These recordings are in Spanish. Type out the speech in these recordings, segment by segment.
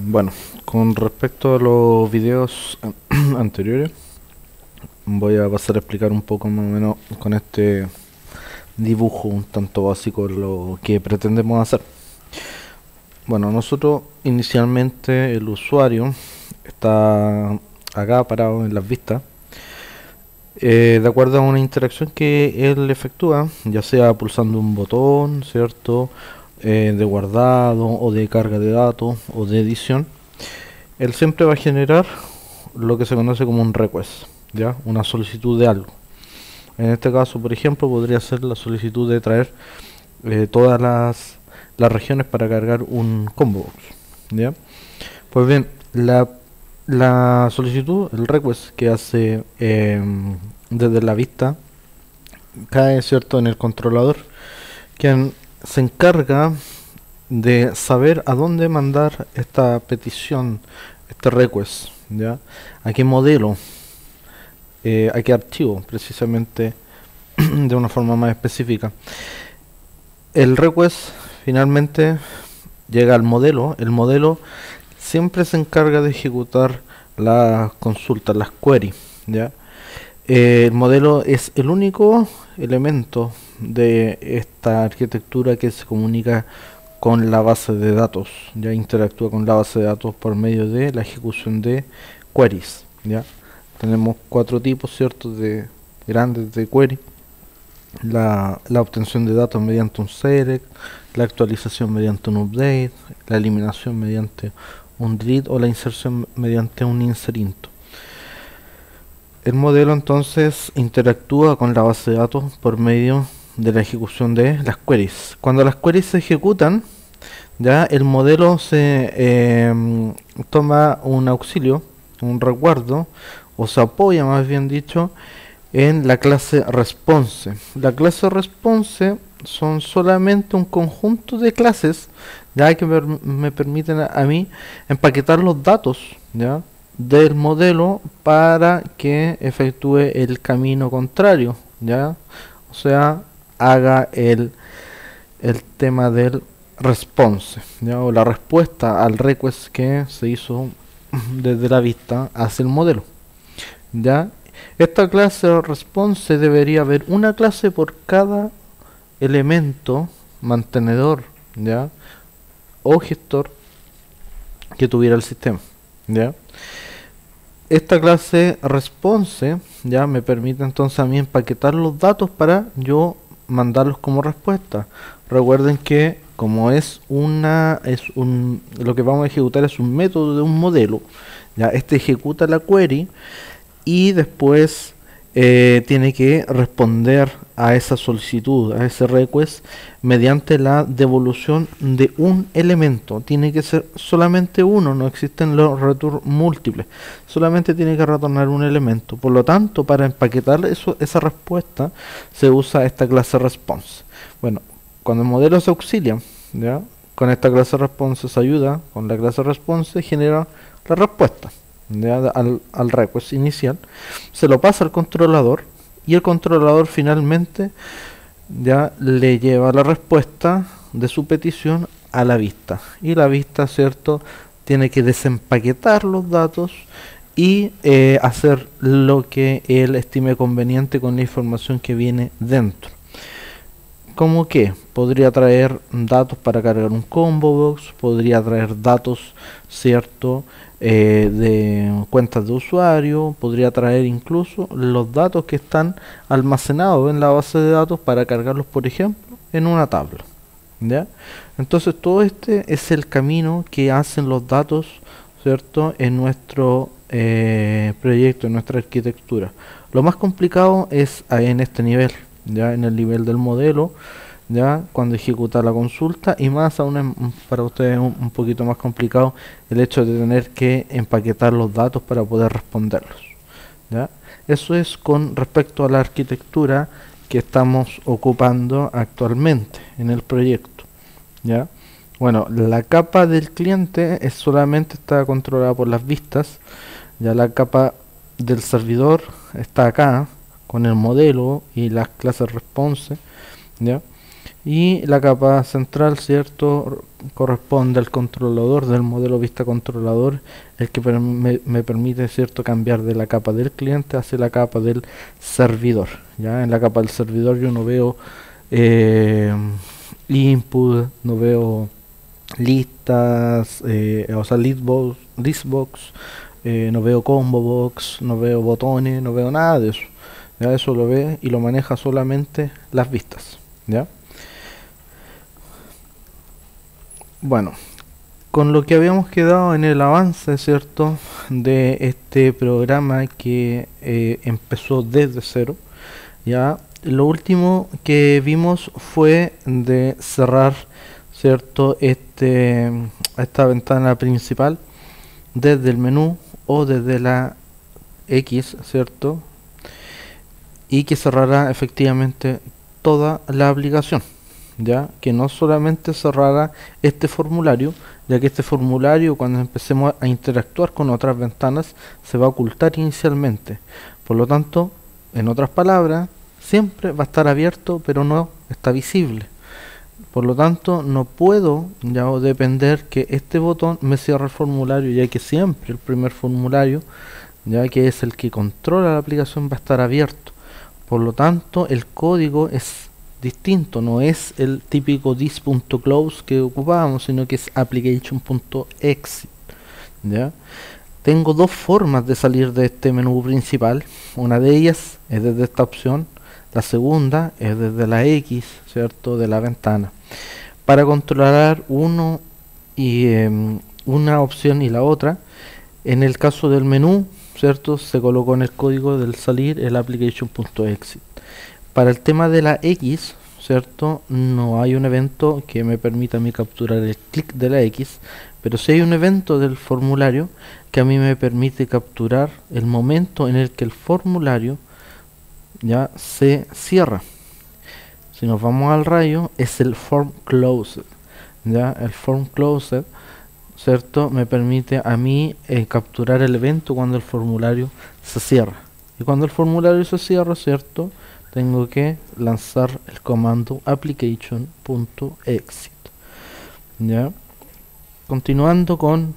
Bueno, con respecto a los videos anteriores, voy a pasar a explicar un poco más o menos con este dibujo un tanto básico lo que pretendemos hacer. Bueno, nosotros inicialmente el usuario está acá parado en las vistas, de acuerdo a una interacción que él efectúa, ya sea pulsando un botón, ¿cierto? De guardado o de carga de datos o de edición. Él siempre va a generar lo que se conoce como un request, ¿ya? Una solicitud de algo. En este caso, por ejemplo, podría ser la solicitud de traer todas las regiones para cargar un combo box, ¿ya? Pues bien, la solicitud, el request que hace desde la vista, cae, ¿cierto?, en el controlador, quien se encarga de saber a dónde mandar esta petición, este request, ¿ya? A qué modelo, a qué archivo, precisamente de una forma más específica. El request finalmente llega al modelo. El modelo siempre se encarga de ejecutar las consultas, las queries, ¿ya? El modelo es el único elemento de esta arquitectura que se comunica con la base de datos, ya interactúa con la base de datos por medio de la ejecución de queries, ya. Tenemos cuatro tipos, cierto, de grandes de query: la obtención de datos mediante un select, la actualización mediante un update, la eliminación mediante un delete o la inserción mediante un insert into. El modelo entonces interactúa con la base de datos por medio de la ejecución de las queries. Cuando las queries se ejecutan, ya el modelo se toma un auxilio, un resguardo, o se apoya, más bien dicho, en la clase response. La clase response son solamente un conjunto de clases, ya que me permiten a mí empaquetar los datos, ya, del modelo para que efectúe el camino contrario, ya, o sea, haga el tema del response, ¿ya? O la respuesta al request que se hizo desde la vista hacia el modelo, ¿ya? Esta clase response debería haber una clase por cada elemento mantenedor, ¿ya? O gestor que tuviera el sistema, ¿ya? Esta clase response ya me permite entonces a mí empaquetar los datos para yo mandarlos como respuesta. Recuerden que como lo que vamos a ejecutar es un método de un modelo, ya este ejecuta la query y después tiene que responder a esa solicitud, a ese request, mediante la devolución de un elemento. Tiene que ser solamente uno, no existen los return múltiples, solamente tiene que retornar un elemento. Por lo tanto, para empaquetar esa respuesta se usa esta clase response. Bueno, cuando el modelo se auxilia, ¿ya?, con esta clase response se ayuda, con la clase response genera la respuesta, ¿ya?, al request inicial, se lo pasa al controlador y el controlador finalmente ya le lleva la respuesta de su petición a la vista, y la vista, cierto, tiene que desempaquetar los datos y hacer lo que él estime conveniente con la información que viene dentro. Como que podría traer datos para cargar un combo box, podría traer datos, cierto, de cuentas de usuario, podría traer incluso los datos que están almacenados en la base de datos para cargarlos, por ejemplo, en una tabla, ¿ya? Entonces todo este es el camino que hacen los datos, cierto, en nuestro proyecto, en nuestra arquitectura. Lo más complicado es en este nivel, ya en el nivel del modelo, ya cuando ejecuta la consulta, y más aún para ustedes un poquito más complicado el hecho de tener que empaquetar los datos para poder responderlos, ya. Eso es con respecto a la arquitectura que estamos ocupando actualmente en el proyecto, ya. Bueno, la capa del cliente solamente está controlada por las vistas, ya la capa del servidor está acá con el modelo y las clases response, ¿ya? y la capa central, cierto, corresponde al controlador del modelo vista controlador, el que me permite, cierto, cambiar de la capa del cliente hacia la capa del servidor. Ya en la capa del servidor yo no veo input, no veo listas, o sea, listbox, no veo combo box, no veo botones, no veo nada de eso. Ya eso lo ve y lo maneja solamente las vistas. Ya. Bueno, con lo que habíamos quedado en el avance, cierto, de este programa que empezó desde cero, ya lo último que vimos fue de cerrar, cierto, esta ventana principal desde el menú o desde la X, cierto, y que cerrará efectivamente toda la aplicación, ya que no solamente cerrará este formulario, ya que este formulario, cuando empecemos a interactuar con otras ventanas, se va a ocultar inicialmente. Por lo tanto, en otras palabras, siempre va a estar abierto pero no está visible. Por lo tanto, no puedo ya depender que este botón me cierre el formulario, ya que siempre el primer formulario, ya que es el que controla la aplicación, va a estar abierto. Por lo tanto, el código es distinto, no es el típico this.close que ocupábamos, sino que es application.exit. ¿Ya? Tengo dos formas de salir de este menú principal. Una de ellas es desde esta opción, la segunda es desde la X, ¿cierto?, de la ventana. Para controlar uno y una opción y la otra, en el caso del menú, ¿cierto?, se colocó en el código del salir el application.exit. Para el tema de la X, ¿cierto?, no hay un evento que me permita a mí capturar el clic de la X, pero sí hay un evento del formulario que a mí me permite capturar el momento en el que el formulario ya se cierra. Si nos vamos al rayo, es el form closed. Ya el form closed, ¿cierto?, me permite a mí capturar el evento cuando el formulario se cierra. Y cuando el formulario se cierra, ¿cierto?, tengo que lanzar el comando application.exit. Ya. Continuando con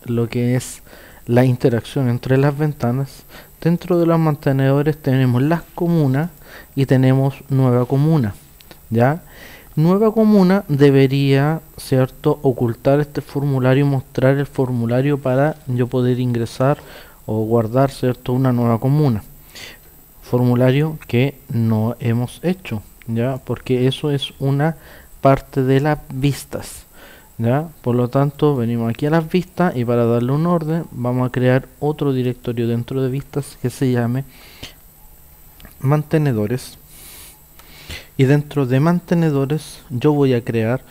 lo que es la interacción entre las ventanas, dentro de los mantenedores tenemos las comunas y tenemos nueva comuna. Ya, nueva comuna debería, ¿cierto?, ocultar este formulario y mostrar el formulario para yo poder ingresar o guardar, ¿cierto?, una nueva comuna. Formulario que no hemos hecho, ya, porque eso es una parte de las vistas. ¿Ya? Por lo tanto, venimos aquí a las vistas y para darle un orden vamos a crear otro directorio dentro de vistas que se llame mantenedores, y dentro de mantenedores yo voy a crear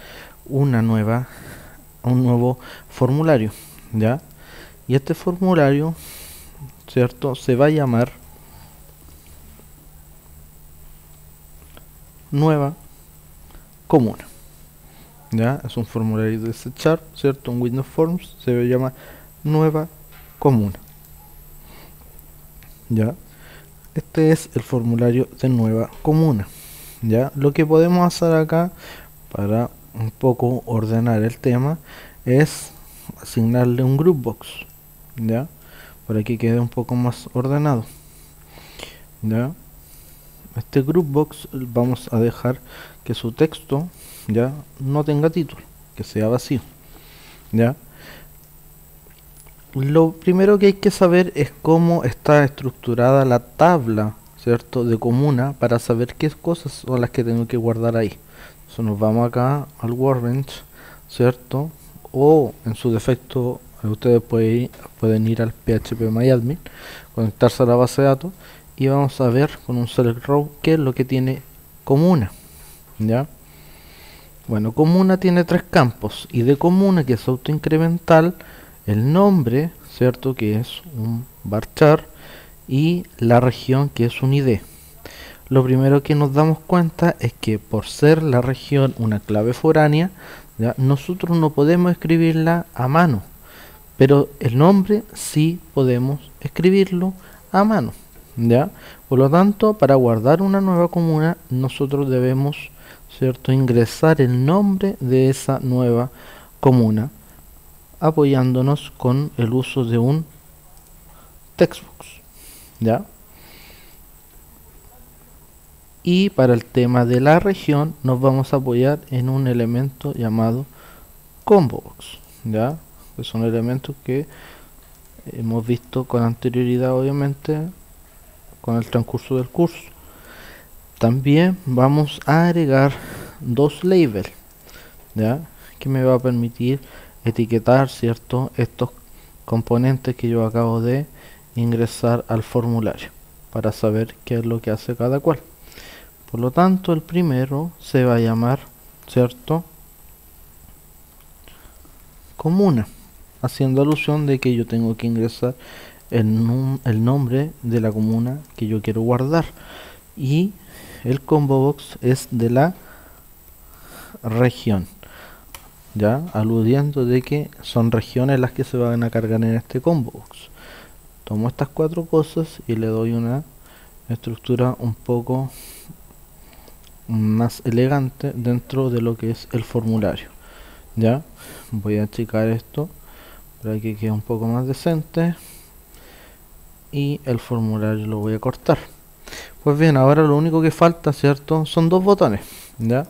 un nuevo formulario, ¿ya? Y este formulario, ¿cierto?, se va a llamar nueva comuna. Ya, es un formulario de C#, ¿cierto? Un Windows Forms, se llama nueva comuna. Ya, este es el formulario de nueva comuna. Ya, lo que podemos hacer acá para un poco ordenar el tema es asignarle un groupbox, ya, para que quede un poco más ordenado. Ya, este groupbox vamos a dejar que su texto ya no tenga título, que sea vacío. Ya, lo primero que hay que saber es cómo está estructurada la tabla, ¿cierto?, de comuna, para saber qué cosas son las que tengo que guardar ahí. Entonces nos vamos acá al Workbench, ¿cierto?, o en su defecto ustedes pueden ir al phpMyAdmin, conectarse a la base de datos y vamos a ver con un select row qué es lo que tiene comuna. Ya, bueno, comuna tiene tres campos, y de comuna, que es autoincremental, el nombre, ¿cierto?, que es un varchar, y la región, que es un ID. Lo primero que nos damos cuenta es que por ser la región una clave foránea, ¿ya?, nosotros no podemos escribirla a mano, pero el nombre sí podemos escribirlo a mano. ¿Ya? Por lo tanto, para guardar una nueva comuna, nosotros debemos, ¿cierto? Ingresar el nombre de esa nueva comuna, apoyándonos con el uso de un textbox, ¿ya? Y para el tema de la región nos vamos a apoyar en un elemento llamado combobox, ¿ya? Que son elementos que hemos visto con anterioridad, obviamente, con el transcurso del curso. También vamos a agregar dos labels, ¿ya? Que me va a permitir etiquetar, ¿cierto?, estos componentes que yo acabo de ingresar al formulario para saber qué es lo que hace cada cual. Por lo tanto, el primero se va a llamar, ¿cierto?, comuna, haciendo alusión de que yo tengo que ingresar el nombre de la comuna que yo quiero guardar, y el combo box es de la región, ya aludiendo de que son regiones las que se van a cargar en este combo box. Tomo estas cuatro cosas y le doy una estructura un poco más elegante dentro de lo que es el formulario. Ya voy a achicar esto para que quede un poco más decente y el formulario lo voy a cortar. Pues bien, ahora lo único que falta, ¿cierto?, son dos botones, ya,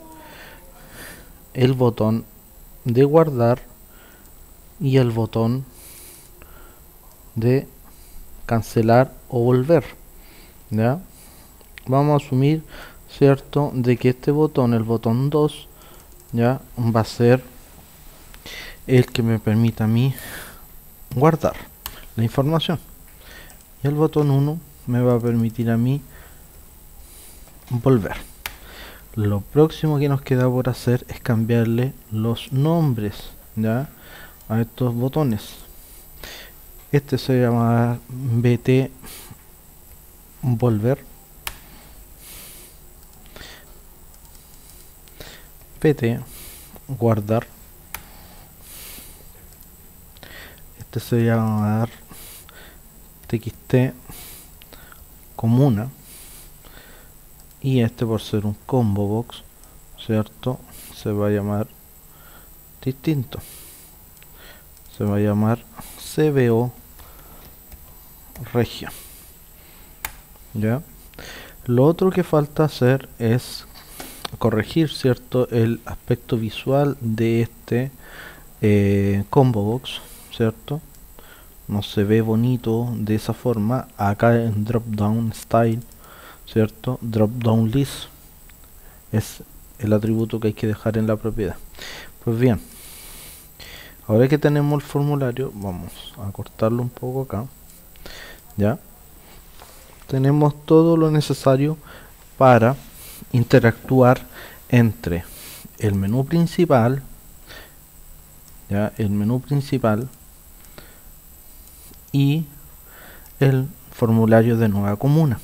el botón de guardar y el botón de cancelar o volver, ya. Vamos a asumir, ¿cierto?, de que este botón, el botón 2, ya va a ser el que me permita a mí guardar la información, y el botón 1 me va a permitir a mí volver. Lo próximo que nos queda por hacer es cambiarle los nombres, ya, a estos botones. Este se llama BT volver, PT guardar, este se llama TXT comuna, y este, por ser un combo box, ¿cierto?, se va a llamar distinto, se va a llamar CBO región, ya. Lo otro que falta hacer es corregir, ¿cierto?, el aspecto visual de este combo box, ¿cierto? No se ve bonito de esa forma. Acá en drop down style, ¿cierto?, drop down list es el atributo que hay que dejar en la propiedad. Pues bien, ahora que tenemos el formulario, vamos a cortarlo un poco acá, ya. Tenemos todo lo necesario para interactuar entre el menú principal, ya, el menú principal y el formulario de nueva comuna.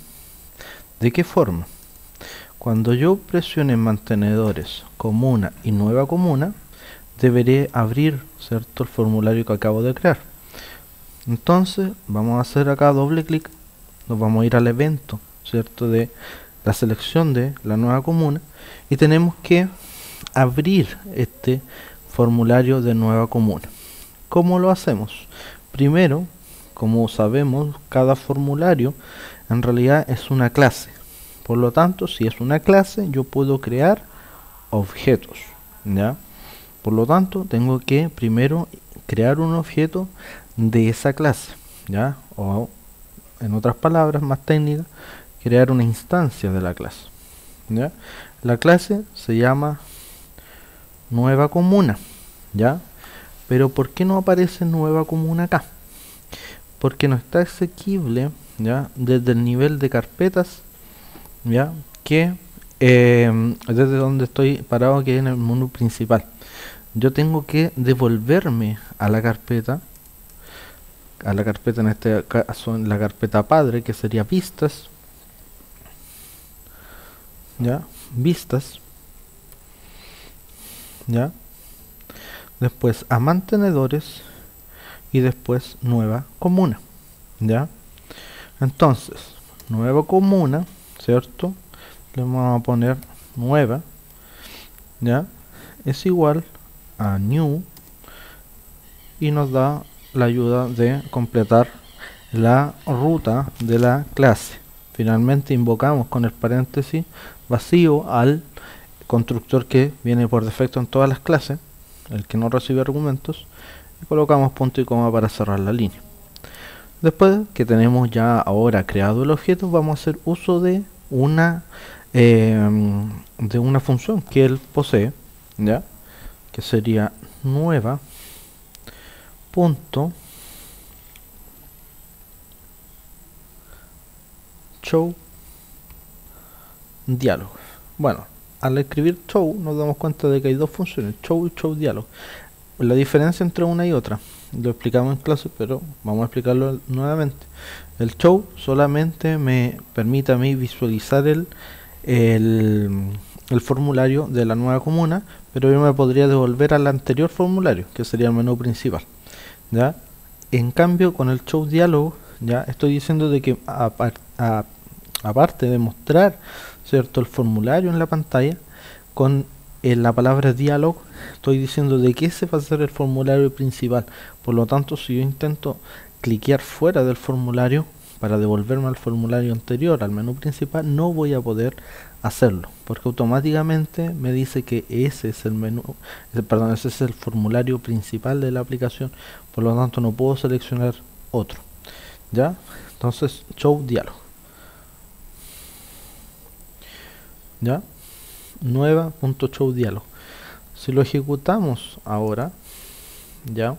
¿De qué forma? Cuando yo presione mantenedores, comuna y nueva comuna, deberé abrir, ¿cierto?, el formulario que acabo de crear. Entonces vamos a hacer acá doble clic, nos vamos a ir al evento, ¿cierto?, de la selección de la nueva comuna, y tenemos que abrir este formulario de nueva comuna. ¿Cómo lo hacemos? Primero, como sabemos, cada formulario en realidad es una clase. Por lo tanto, si es una clase, yo puedo crear objetos, ¿ya? Por lo tanto, tengo que primero crear un objeto de esa clase, ¿ya? O, en otras palabras más técnicas, crear una instancia de la clase, ¿ya? La clase se llama nueva comuna, ¿ya? Pero ¿por qué no aparece nueva comuna acá? Porque no está asequible, ¿ya?, desde el nivel de carpetas, ¿ya?, que desde donde estoy parado, que es en el menú principal. Yo tengo que devolverme a la carpeta en este caso, en la carpeta padre, que sería vistas, ya, vistas, ya, después a mantenedores y después nueva comuna, ya. Entonces, nueva comuna, ¿cierto?, le vamos a poner nueva, ya, es igual a new, y nos da la ayuda de completar la ruta de la clase. Finalmente invocamos con el paréntesis vacío al constructor que viene por defecto en todas las clases, el que no recibe argumentos, y colocamos punto y coma para cerrar la línea. Después que tenemos ya ahora creado el objeto, vamos a hacer uso de una función que él posee, ya, que sería nueva punto show diálogo. Bueno, al escribir show nos damos cuenta de que hay dos funciones, show y show diálogo. La diferencia entre una y otra lo explicamos en clase, pero vamos a explicarlo nuevamente. El show solamente me permite a mí visualizar el formulario de la nueva comuna, pero yo me podría devolver al anterior formulario, que sería el menú principal, ¿ya? En cambio, con el show diálogo, ya estoy diciendo de que aparte de mostrar, cierto, el formulario en la pantalla, con la palabra diálogo estoy diciendo de que ese va a ser el formulario principal. Por lo tanto, si yo intento cliquear fuera del formulario para devolverme al formulario anterior, al menú principal, no voy a poder hacerlo, porque automáticamente me dice que ese es el menú, perdón, ese es el formulario principal de la aplicación. Por lo tanto, no puedo seleccionar otro, ¿ya? Entonces, show diálogo, ¿ya? Nueva.show diálogo. Si lo ejecutamos ahora, ya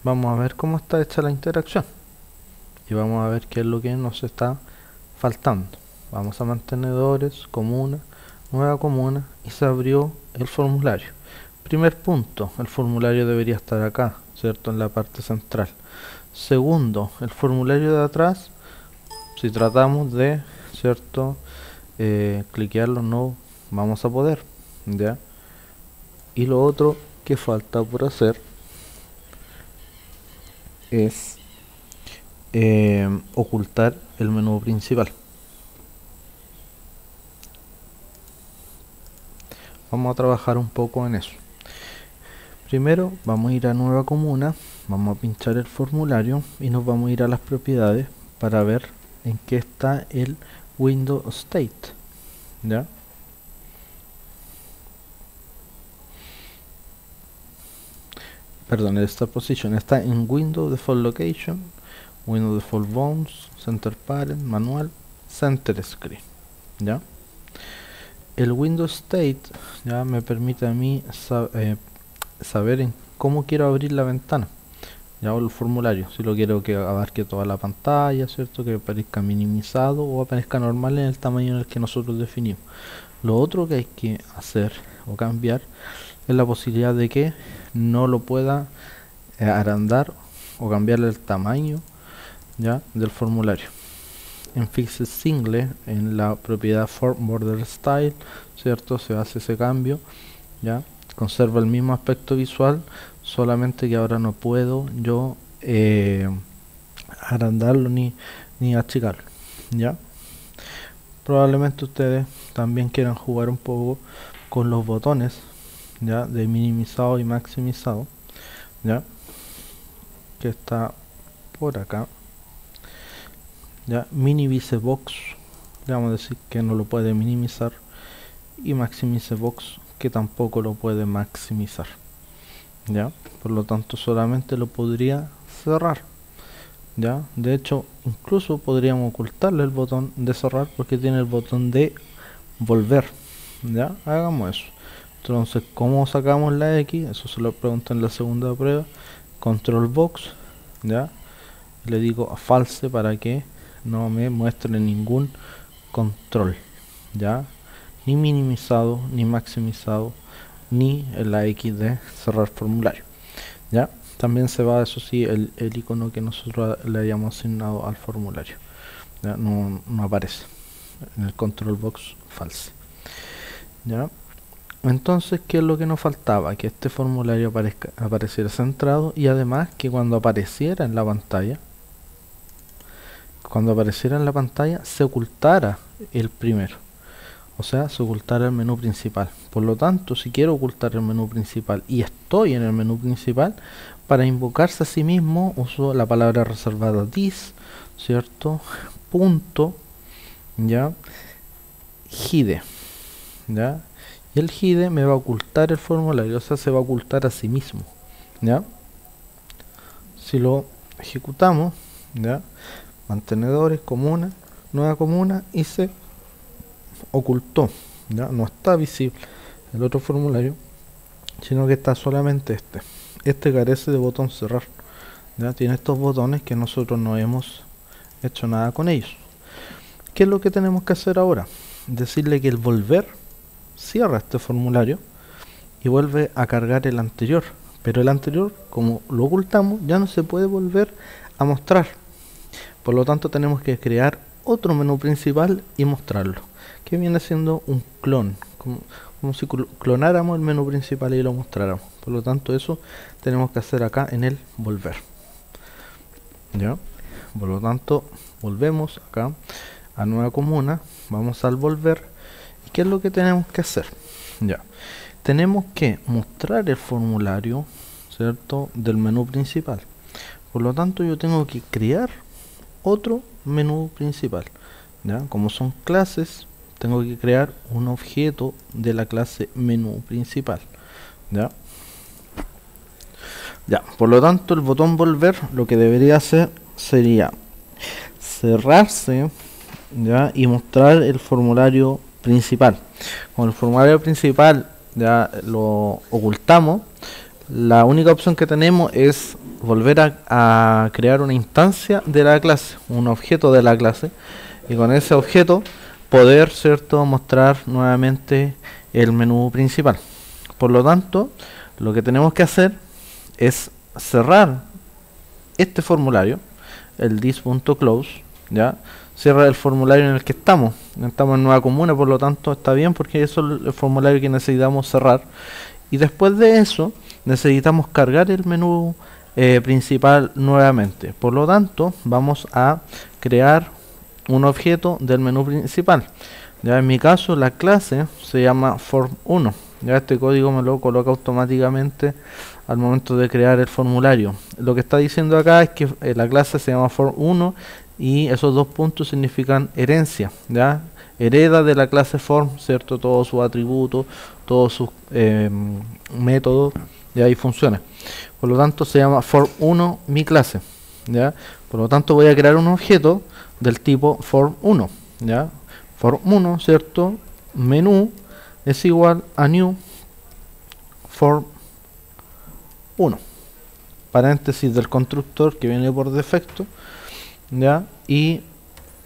vamos a ver cómo está hecha la interacción y vamos a ver qué es lo que nos está faltando. Vamos a mantenedores, comuna, nueva comuna, y se abrió el formulario. Primer punto, el formulario debería estar acá, cierto, en la parte central. Segundo, el formulario de atrás, si tratamos de, cierto, cliquearlo, no vamos a poder, ya. Y lo otro que falta por hacer es ocultar el menú principal. Vamos a trabajar un poco en eso. Primero vamos a ir a nueva comuna, vamos a pinchar el formulario y nos vamos a ir a las propiedades para ver en qué está el window state, ¿ya? Perdón, esta posición está en Windows Default Location, Windows Default Bounds, Center Parent, Manual, Center Screen, ¿ya? El Windows State ya me permite a mí saber en cómo quiero abrir la ventana, ya, o el formulario, si lo quiero que abarque toda la pantalla, cierto, que aparezca minimizado o aparezca normal en el tamaño en el que nosotros definimos. Lo otro que hay que hacer o cambiar es la posibilidad de que no lo pueda agrandar o cambiarle el tamaño, ya, del formulario. En Fixed Single, en la propiedad Form Border Style, cierto, se hace ese cambio, ya, conserva el mismo aspecto visual, solamente que ahora no puedo yo agrandarlo ni achicarlo, ya. Probablemente ustedes también quieran jugar un poco con los botones, ya, de minimizado y maximizado, ya, que está por acá, ya. Minimize box, le vamos a decir que no lo puede minimizar, y maximize box, que tampoco lo puede maximizar, ya. Por lo tanto, solamente lo podría cerrar, ya. De hecho, incluso podríamos ocultarle el botón de cerrar porque tiene el botón de volver, ya. Hagamos eso. Entonces, ¿cómo sacamos la X? Eso se lo pregunto en la segunda prueba. Control box, ya, le digo a false para que no me muestre ningún control, ya, ni minimizado, ni maximizado, ni la X de cerrar formulario, ya. También se va, eso sí, el icono que nosotros le hayamos asignado al formulario, ya, no aparece en el control box false, ya. Entonces, ¿qué es lo que nos faltaba? Que este formulario apareciera centrado, y además que cuando apareciera en la pantalla, se ocultara el primero. O sea, se ocultará el menú principal. Por lo tanto, si quiero ocultar el menú principal y estoy en el menú principal, para invocarse a sí mismo uso la palabra reservada this, ¿cierto? Punto, ya, hide, ya. Y el hide me va a ocultar el formulario, o sea, se va a ocultar a sí mismo, ya. Si lo ejecutamos, ya, mantenedores, comuna, nueva comuna, y se ocultó, ya no está visible el otro formulario, sino que está solamente este carece de botón cerrar, ya tiene estos botones que nosotros no hemos hecho nada con ellos. ¿Qué es lo que tenemos que hacer ahora? Decirle que el volver cierra este formulario y vuelve a cargar el anterior, pero el anterior, como lo ocultamos, ya no se puede volver a mostrar. Por lo tanto, tenemos que crear otro menú principal y mostrarlo, que viene siendo un clon, como si clonáramos el menú principal y lo mostráramos. Por lo tanto, eso tenemos que hacer acá en el volver, ¿ya? Por lo tanto, volvemos acá a nueva comuna, vamos al volver. ¿Y qué es lo que tenemos que hacer? Ya, tenemos que mostrar el formulario, ¿cierto?, del menú principal. Por lo tanto, yo tengo que crear otro menú principal, ¿ya? Como son clases, tengo que crear un objeto de la clase menú principal, ¿ya? Ya, por lo tanto, el botón volver lo que debería hacer sería cerrarse, ¿ya?, y mostrar el formulario principal. Con el formulario principal ya lo ocultamos, la única opción que tenemos es volver a crear una instancia de la clase, un objeto de la clase, y con ese objeto poder, ¿cierto?, mostrar nuevamente el menú principal. Por lo tanto, lo que tenemos que hacer es cerrar este formulario, el this.close, ya cierra el formulario en el que estamos en nueva comuna, por lo tanto está bien porque eso es el formulario que necesitamos cerrar, y después de eso necesitamos cargar el menú principal nuevamente. Por lo tanto, vamos a crear un objeto del menú principal. Ya en mi caso la clase se llama form1. Ya este código me lo coloca automáticamente al momento de crear el formulario. Lo que está diciendo acá es que la clase se llama form1 y esos dos puntos significan herencia, ya hereda de la clase form, cierto, todos sus atributos, todos sus métodos, ya, y funciones. Por lo tanto se llama form1 mi clase, ya. Por lo tanto voy a crear un objeto del tipo form1, ya. Form1, cierto, menú es igual a new form1, paréntesis del constructor que viene por defecto, ya, y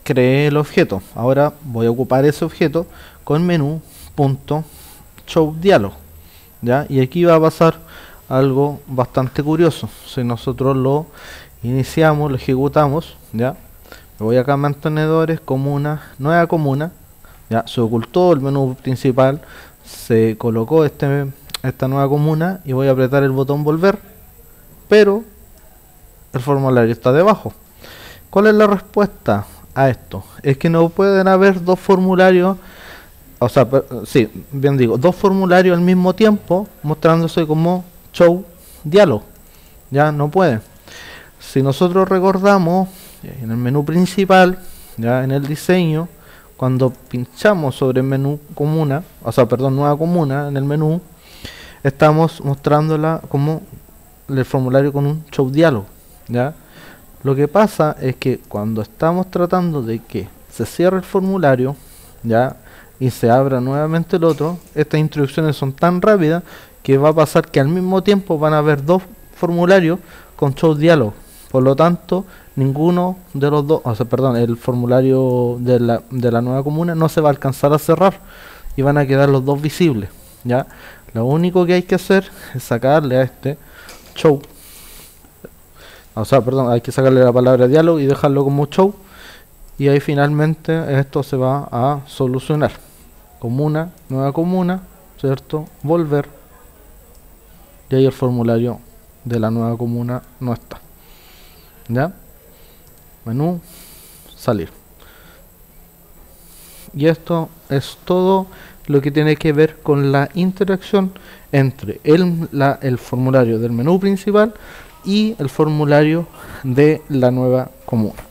creé el objeto. Ahora voy a ocupar ese objeto con menú punto show dialog, ya, y aquí va a pasar algo bastante curioso. Si nosotros lo iniciamos, lo ejecutamos, ya, me voy acá a mantenedores, comuna, nueva comuna, ya, se ocultó el menú principal, se colocó esta nueva comuna y voy a apretar el botón volver, pero el formulario está debajo. ¿Cuál es la respuesta a esto? Es que no pueden haber dos formularios, o sea, sí, bien digo, dos formularios al mismo tiempo mostrándose como show dialog. Ya no pueden. Si nosotros recordamos, en el menú principal, ya en el diseño, cuando pinchamos sobre el menú comuna, o sea, perdón, nueva comuna en el menú, estamos mostrándola como el formulario con un show dialog, ya. Lo que pasa es que cuando estamos tratando de que se cierre el formulario, ya, y se abra nuevamente el otro, estas instrucciones son tan rápidas que va a pasar que al mismo tiempo van a haber dos formularios con show dialog. Por lo tanto, ninguno de los dos, o sea, perdón, el formulario de la nueva comuna no se va a alcanzar a cerrar y van a quedar los dos visibles, ya. Lo único que hay que hacer es sacarle a este show, o sea, perdón, hay que sacarle la palabra diálogo y dejarlo como show, y ahí finalmente esto se va a solucionar. Comuna, nueva comuna, cierto, volver, y ahí el formulario de la nueva comuna no está, ya. Menú, salir. Y esto es todo lo que tiene que ver con la interacción entre el formulario del menú principal y el formulario de la nueva comuna.